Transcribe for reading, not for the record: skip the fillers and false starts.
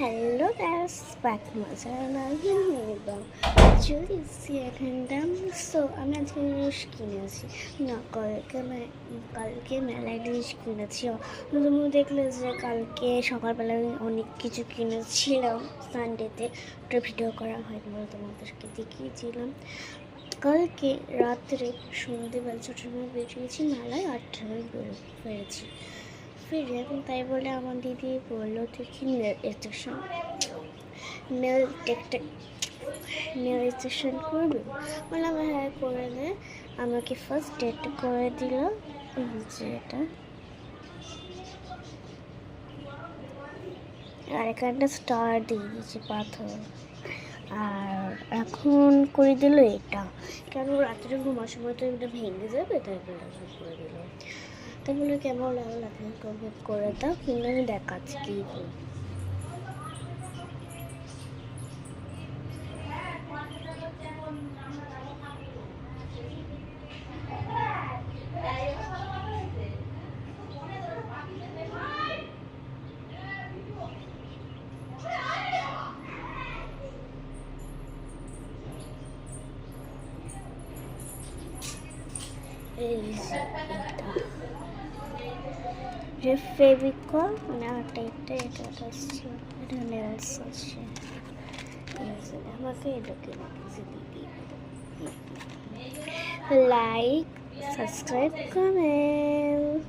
Hello guys, back to my channel এবং চলে এসেছি এখানটা। সো আমি আজকে জিনিস কিনেছি না, কালকে মেলায় জিনিস কিনেছি। তুমি দেখলে যে কালকে সকালবেলায় অনেক কিছু কিনেছিলাম সানডেতে, ওটা ভিডিও করা হয়নি বলে তোমাদেরকে দেখিয়েছিলাম। কালকে রাত্রে সন্ধ্যেবেলা ছটার সময় বেরিয়েছি, মেলায় 8টায় ফিরেছি। তাই বলে আমার দিদি বললো দেখি নেল স্টেশন করবে। বললাম হ্যাঁ করে দে। আমাকে ফার্স্ট ডেট করে দিল, যে এটা আর এখানটা স্টার দিয়ে দিয়েছে পাথর। আর এখন করে দিল এটা, কেন রাত্রে ঘুমার সময় তো এটা ভেঙে যাবে, তাই বলে এখন করে দিল। তাই বলে কেমন লাগলো আপনি কমপ্লিট করে দাও, কিন্তু আমি দেখাচ্ছি কী করি। এই যে ফেভিকল মানে এটা আসছে, এটা নেলস আছে। আমাকে এটা কিনে দিদি লাইক, সাবস্ক্রাইব, কমেন্ট।